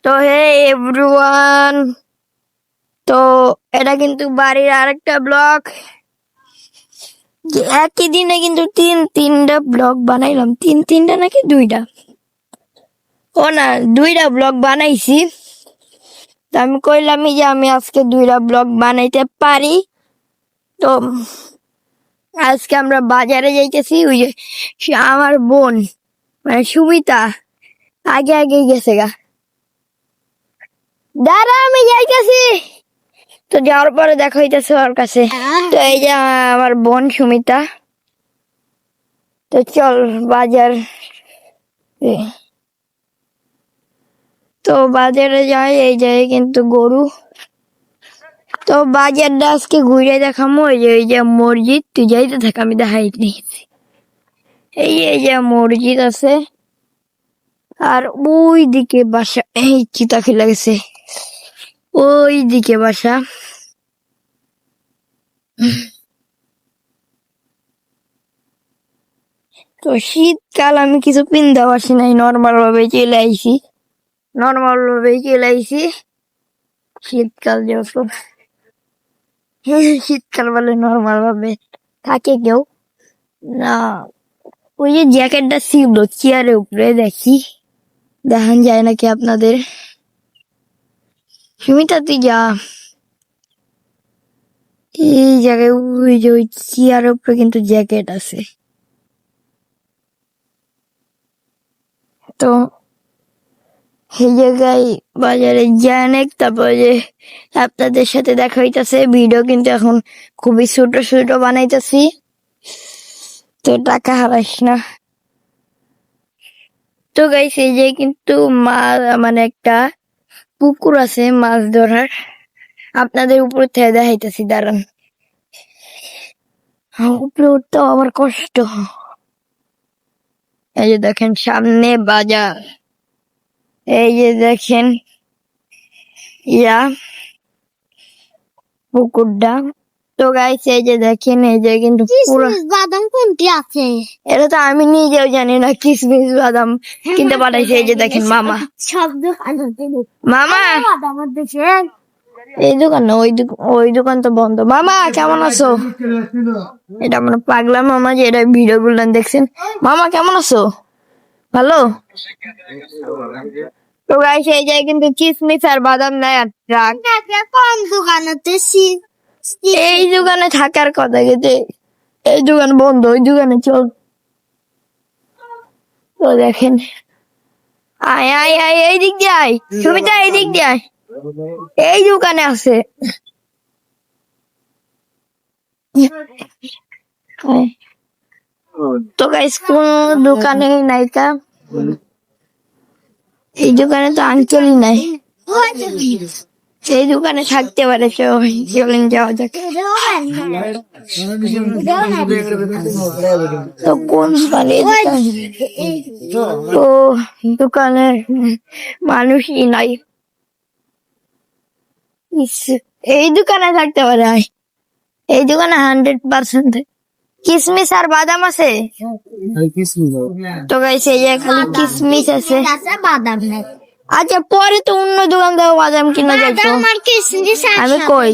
তো হে এভরিওয়ান, তো এটা কিন্তু বাড়ির আরেকটা ব্লগ। একই দিনে কিন্তু তিনটা ব্লগ বানাইলাম। তিনটা নাকি দুইটা, ও না দুইটা ব্লগ বানাইছি। তো আমি কইলাম যে আমি আজকে দুইটা ব্লগ বানাইতে পারি। তো আজকে আমরা বাজারে যাইতেছি। ওই যে আমার বোন মানে সুমিতা আগে আগে গেছে গা, দাঁড়া আমি যাইতেছি। তো যাওয়ার পরে দেখা হইতেছে ওর কাছে। তো এই যে আমার বোন সুমিতা। তো চল বাজার, তো বাজারে যাই। এই জায়গায় কিন্তু গরু। তো বাজারটা আজকে ঘুরে দেখামো। এই যে মসজিদ, তুই যাইতে থাক আমি দেখাই নিয়েছি। এই যে মসজিদ আছে, আর ওই দিকে বাসা। এই চিতা খেলা গেছে, ওই দিকে বাসা। তো শীতকাল আমি কিছু পিনতে পারছি নাই, নর্মাল ভাবে চলে আইছি। শীতকাল যখন শীতকাল বলে নর্মাল ভাবে থাকে কেউ না। ওই যে জ্যাকেটটা ছিল চেয়ারের উপরে, দেখি দেখান যায় নাকি আপনাদের। সুমিতা তুই যা, এই জায়গায় ওই যে ওই চেয়ারের উপরে কিন্তু জ্যাকেট আছে। তো এই জায়গায় বাজারে যাই, তারপরে যে আপনাদের সাথে দেখা হইতাছে। ভিডিও কিন্তু এখন খুবই ছোট ছোট বানাইতেছি, তো টাকা হারাইস না। তো গাইস এই যে কিন্তু মানে একটা পুকুর আছে মাছ ধরার। আপনাদের উপর থেকে দেখাইতেছি, দাঁড়ান। উপরে উঠতেও আমার কষ্ট। এই যে দেখেন সামনে বাজার, এই যে দেখেন পুকুরটা। তো গাইস এই যে দেখেন, এই যে কিন্তু পুরো বাদাম কোনটি আছে, এটা তো আমি নিজেও জানি না। কিসমিস বাদাম কিনতে পাঠাইছে। এই যে দেখেন মামা, সব দোকান মামা বাদাম দেখেন। এই দোকান না, ওই দোকান তো বন্ধ। মামা কেমন আছো? এটা আমার পাগলা মামা, যে এটা ভিডিও গুলো দেখছেন। মামা কেমন আছো? ভালো। তো গাইস এই যে কিন্তু কিসমিস আর বাদাম নেয় আর ট্রাক। কোন দোকানেতে এই দোকানে থাকার কথা, কিন্তু এই দোকান বন্ধ। ওই দোকানে চল। তো দেখেন, আয় আয় আয়, এই দিক দিয়ে আয় সুমিতা, এই দিক দিয়ে আয়। এই দোকানে আছে। তো গাইস কোন দোকানে নাইকা, এই দোকানে তো আঙ্কেলই নাই। এই দোকানে থাকতে পারে সবাই। চলেন যাওয়া যাক। তো কোন দোকানে? তো দোকানে মানুষই নাই। এই দোকানে থাকতে পারে, এই দোকানে 100% কিসমিস আর বাদাম আছে। তো গাইস এই যে খালি কিসমিস আছে, বাদাম নেই। আচ্ছা পরে তো অন্য দোকান থেকে বাদাম কিনা যাইতো। আমি কই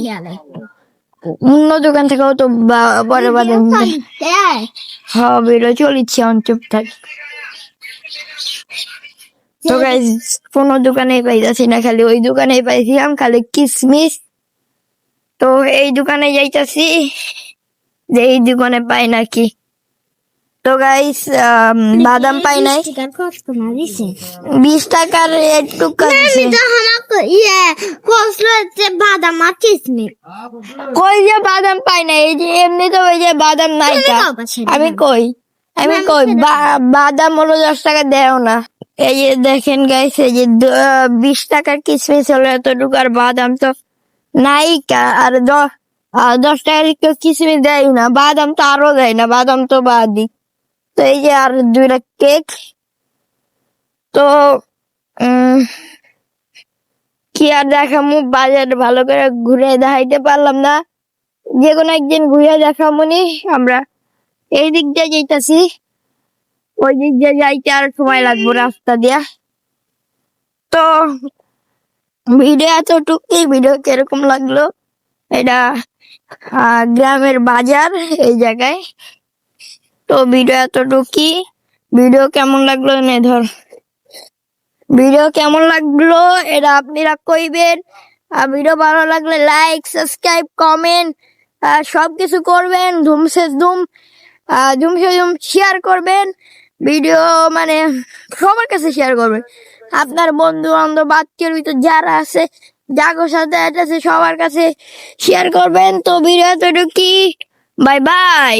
অন্য দোকান থেকেও তো পরে বাদাম। হ্যাঁ বেরো চলিচ্ছে, চুপ থাক। তো গাইস কোন দোকানে পাইতাছি না, খালি ওই দোকানে পাইছিলাম খালি কিসমিস। তো এই দোকানে যাইতাছি, যে এই দোকানে পাই নাকি। তো গাইস বাদাম পাই নাই। 20 টাকার একটু বাদাম আর কিসমিস কই যে বাদাম পাই না। এই যে এমনি তো ওই যে বাদাম নাই। আমি কই বাদাম হলো 10 টাকা দেও না। এই যে দেখেন গাইস, এই যে 20 টাকার কিসমিস হলো এতটুকু, আর বাদাম তো নাই। আর 10 টাকার কিসমিস দেয় না, বাদাম তো আরো দেয় না, বাদাম তো বাদই। তো এই যে আর 2টা কেক। তো কি আর দেখামু, বাজার ভালো করে ঘুরে দেখাইতে পারলাম না। যে কোনো একদিন ঘুরে দেখামু নি। আমরা এই দিক দিয়ে যাইতাছি, ওই দিক দিয়ে যাইতে আর সময় লাগবো রাস্তা দিয়া। তো ভিডিও এতটুকুই। ভিডিও কিরকম লাগলো, এটা গ্রামের বাজার এই জায়গায়। তো ভিডিও এতটুকুই। ভিডিও কেমন লাগলো নে ধর, ভিডিও কেমন লাগলো এটা আপনারা কইবেন। ভিডিও ভালো লাগলে লাইক, সাবস্ক্রাইব, কমেন্ট সবকিছু করবেন। ধুমসে ধুম শেয়ার করবেন। ভিডিও মানে সবার কাছে শেয়ার করবেন। আপনার বন্ধু বান্ধব আত্মীয়র ভিতর যারা আছে, যাগোর সাথে আছে সবার কাছে শেয়ার করবেন। তো ভিডিও এতটুকুই। Bye bye.